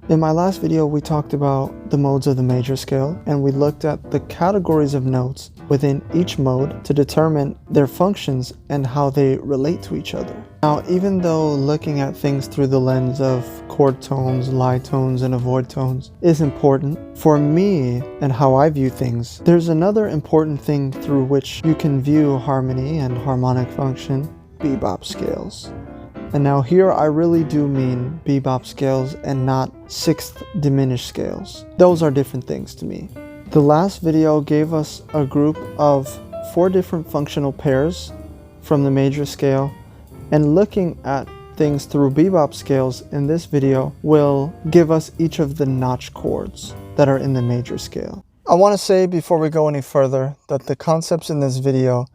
In my last video, we talked about the modes of the major scale, and we looked at the categories of notes within each mode to determine their functions and how they relate to each other. Now, even though looking at things through the lens of chord tones, lie tones, and avoid tones is important, for me and how I view things, there's another important thing through which you can view harmony and harmonic function: bebop scales. And now here I really do mean bebop scales and not sixth diminished scales. Those are different things to me. The last video gave us a group of 4 different functional pairs from the major scale, and looking at things through bebop scales in this video will give us each of the notch chords that are in the major scale. I want to say before we go any further that the concepts in this video,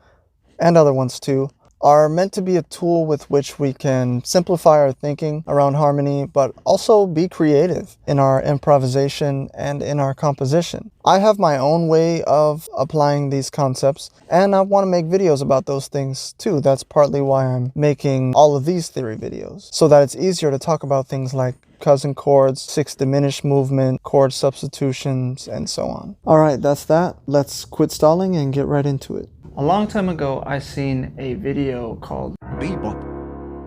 and other ones too, are meant to be a tool with which we can simplify our thinking around harmony, but also be creative in our improvisation and in our composition. I have my own way of applying these concepts, and I want to make videos about those things too. That's partly why I'm making all of these theory videos, so that it's easier to talk about things like cousin chords, sixth diminished movement, chord substitutions, and so on. Alright, that's that. Let's quit stalling and get right into it. A long time ago, I seen a video called Bebop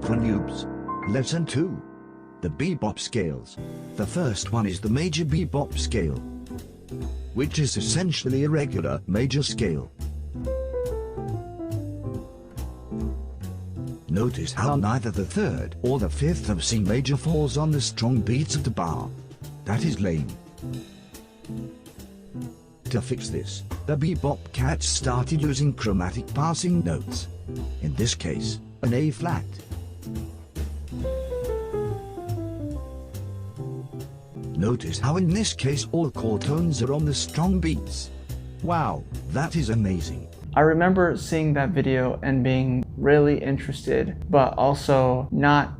for Noobs. Lesson 2. The bebop scales. The first one is the major bebop scale, which is essentially a regular major scale. Notice how neither the 3rd or the 5th of C major falls on the strong beats of the bar. That is lame. To fix this, the bebop cats started using chromatic passing notes. In this case, an A flat. Notice how in this case all chord tones are on the strong beats. Wow, that is amazing. I remember seeing that video and being really interested, but also not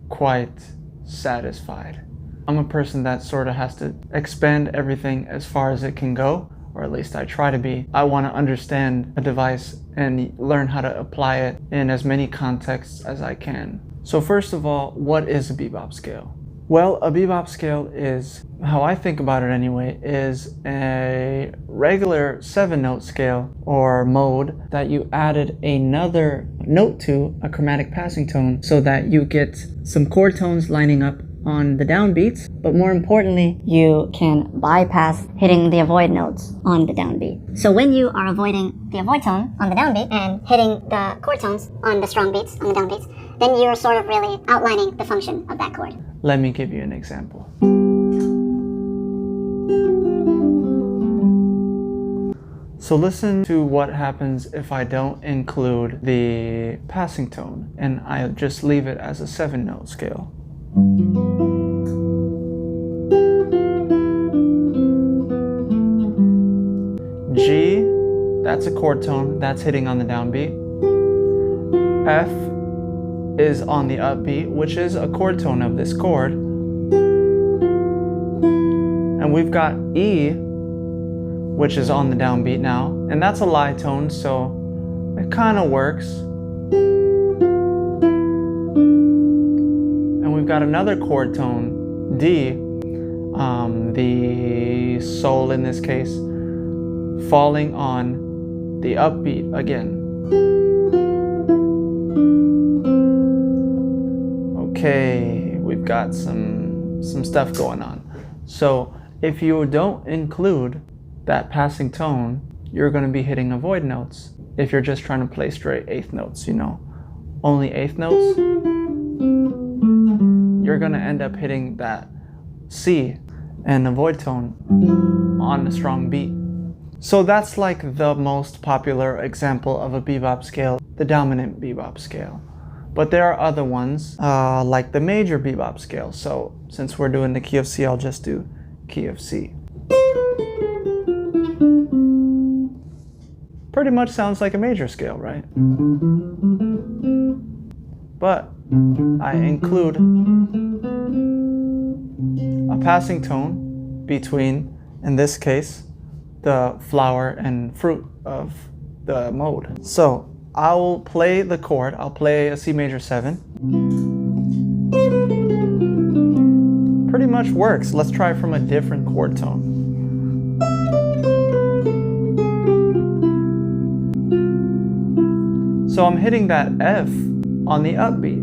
quite satisfied. I'm a person that sort of has to expand everything as far as it can go, or at least I try to be. I want to understand a device and learn how to apply it in as many contexts as I can. So first of all, what is a bebop scale? Well, a bebop scale is, how I think about it anyway, is a regular 7-note scale or mode that you added another note to, a chromatic passing tone, so that you get some chord tones lining up on the downbeats, but more importantly, you can bypass hitting the avoid notes on the downbeat. So when you are avoiding the avoid tone on the downbeat and hitting the chord tones on the strong beats, on the downbeats, then you're sort of really outlining the function of that chord. Let me give you an example. So listen to what happens if I don't include the passing tone and I just leave it as a 7-note scale. G, that's a chord tone, that's hitting on the downbeat. F is on the upbeat, which is a chord tone of this chord. And we've got E, which is on the downbeat now, and that's a lie tone, so it kind of works. And we've got another chord tone, D, the sol in this case, falling on the upbeat again. Okay, we've got some stuff going on. So if you don't include that passing tone, you're going to be hitting avoid notes. If you're just trying to play straight 8th notes, you know, only 8th notes, you're going to end up hitting that C and avoid tone on a strong beat. So that's like the most popular example of a bebop scale, the dominant bebop scale. But there are other ones, like the major bebop scale. So since we're doing the key of C, I'll just do key of C. Pretty much sounds like a major scale, right? But I include a passing tone between, in this case, the flower and fruit of the mode. So I'll play the chord, I'll play a C major 7. Pretty much works. Let's try from a different chord tone. So I'm hitting that F on the upbeat,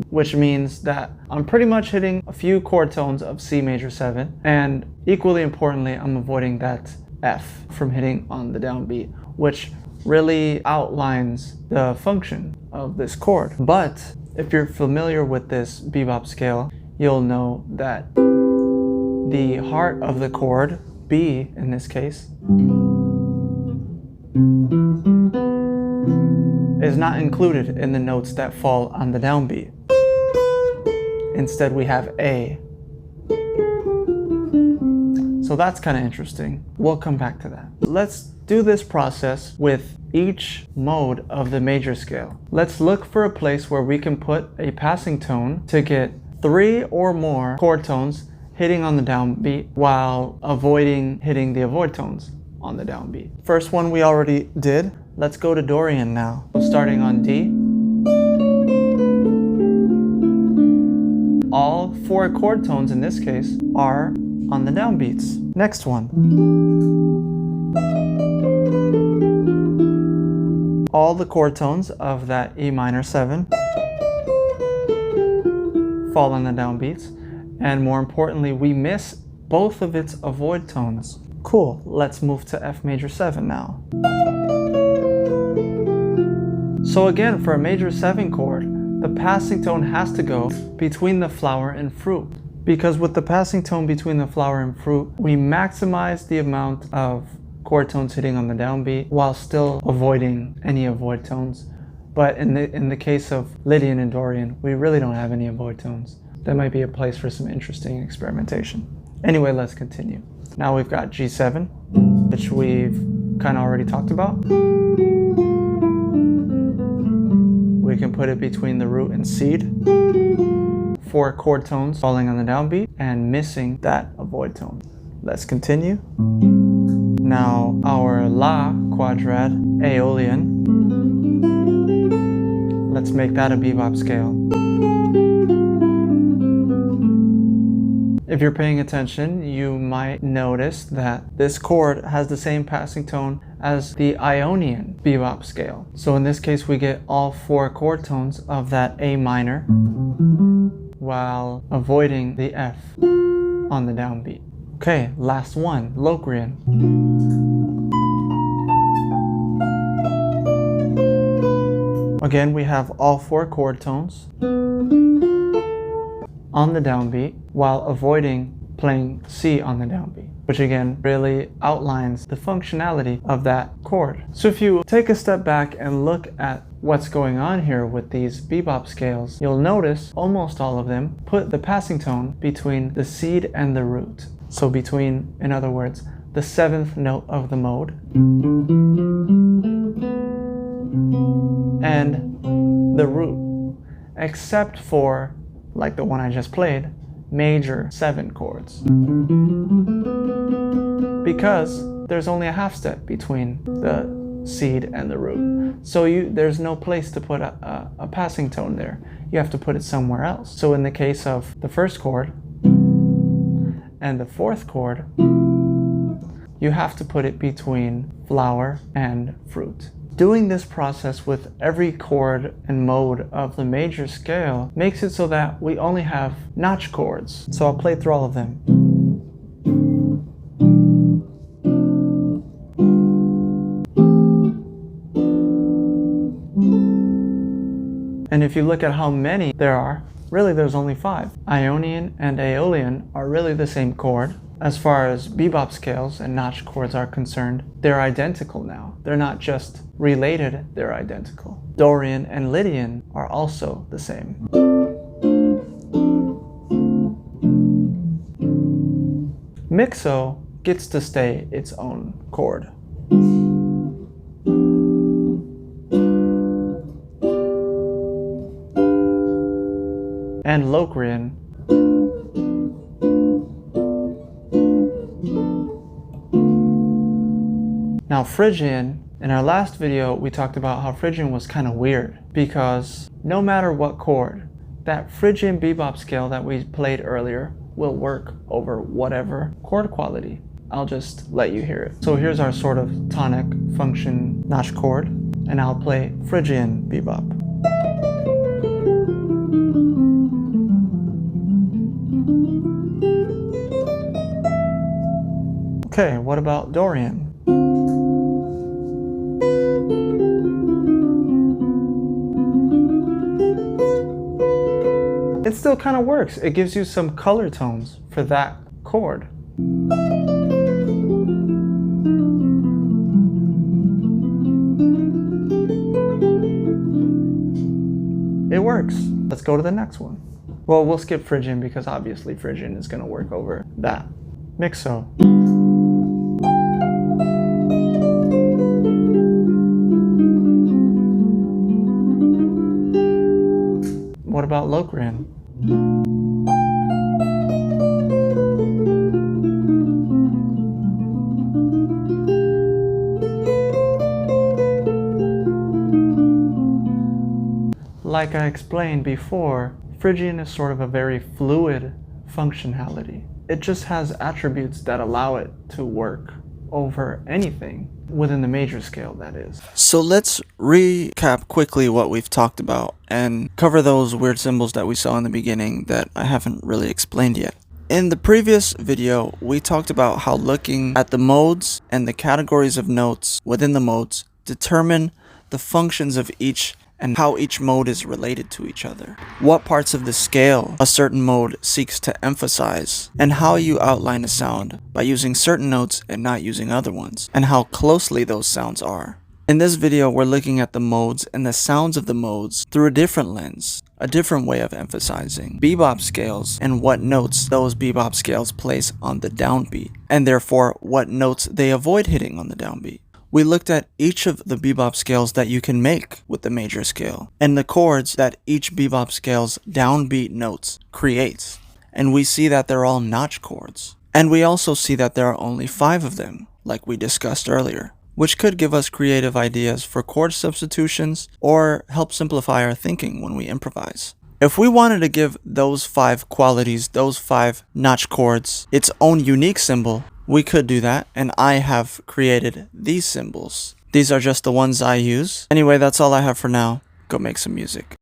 which means that I'm pretty much hitting a few chord tones of C major 7, and equally importantly, I'm avoiding that F from hitting on the downbeat, which really outlines the function of this chord. But if you're familiar with this bebop scale, you'll know that the heart of the chord, B in this case, is not included in the notes that fall on the downbeat. Instead, we have A. So that's kind of interesting. We'll come back to that. Let's do this process with each mode of the major scale. Let's look for a place where we can put a passing tone to get 3 or more chord tones hitting on the downbeat while avoiding hitting the avoid tones on the downbeat. First one we already did. Let's go to Dorian now. Starting on D. All 4 chord tones in this case are on the downbeats. Next one. All the chord tones of that E minor 7 fall on the downbeats, and more importantly, we miss both of its avoid tones. Cool, let's move to F major 7 now. So again, for a major 7 chord, the passing tone has to go between the flower and fruit. Because with the passing tone between the flower and fruit, we maximize the amount of chord tones hitting on the downbeat while still avoiding any avoid tones. But in the case of Lydian and Dorian, we really don't have any avoid tones. That might be a place for some interesting experimentation. Anyway, let's continue. Now we've got G7, which we've kind of already talked about. We can put it between the root and seed. 4 chord tones falling on the downbeat and missing that avoid tone. Let's continue. Now our La quadrad Aeolian. Let's make that a bebop scale. If you're paying attention, you might notice that this chord has the same passing tone as the Ionian bebop scale. So in this case, we get all 4 chord tones of that A minor while avoiding the F on the downbeat. Okay, last one, Locrian. Again, we have all 4 chord tones on the downbeat while avoiding playing C on the downbeat, which again really outlines the functionality of that chord. So if you take a step back and look at what's going on here with these bebop scales, you'll notice almost all of them put the passing tone between the seed and the root. So between, in other words, the 7th note of the mode and the root, except for, like the one I just played, major 7 chords. Because there's only a half step between the seed and the root. So there's no place to put a passing tone there. You have to put it somewhere else. So in the case of the first chord and the 4th chord, you have to put it between flower and fruit. Doing this process with every chord and mode of the major scale makes it so that we only have notch chords. So I'll play through all of them. And if you look at how many there are, really there's only 5. Ionian and Aeolian are really the same chord. As far as bebop scales and notch chords are concerned, they're identical now. They're not just related, they're identical. Dorian and Lydian are also the same. Mixo gets to stay its own chord. And Locrian Now Phrygian, in our last video, we talked about how Phrygian was kind of weird because no matter what chord, that Phrygian bebop scale that we played earlier will work over whatever chord quality. I'll just let you hear it. So here's our sort of tonic function notch chord, and I'll play Phrygian bebop. Okay, what about Dorian? It still kind of works. It gives you some color tones for that chord. It works. Let's go to the next one. Well, we'll skip Phrygian because obviously Phrygian is going to work over that. Mixo. What about Locrian? Like I explained before, Phrygian is sort of a very fluid functionality. It just has attributes that allow it to work over anything within the major scale, that is. So let's recap quickly what we've talked about and cover those weird symbols that we saw in the beginning that I haven't really explained yet. In the previous video, we talked about how looking at the modes and the categories of notes within the modes determine the functions of each and how each mode is related to each other. What parts of the scale a certain mode seeks to emphasize, and how you outline a sound by using certain notes and not using other ones, and how closely those sounds are. In this video, we're looking at the modes and the sounds of the modes through a different lens, a different way of emphasizing bebop scales and what notes those bebop scales place on the downbeat, and therefore what notes they avoid hitting on the downbeat. We looked at each of the bebop scales that you can make with the major scale, and the chords that each bebop scale's downbeat notes creates. And we see that they're all notch chords. And we also see that there are only 5 of them, like we discussed earlier, which could give us creative ideas for chord substitutions or help simplify our thinking when we improvise. If we wanted to give those 5 qualities, those 5 notch chords, its own unique symbol, we could do that, and I have created these symbols. These are just the ones I use. Anyway, that's all I have for now. Go make some music.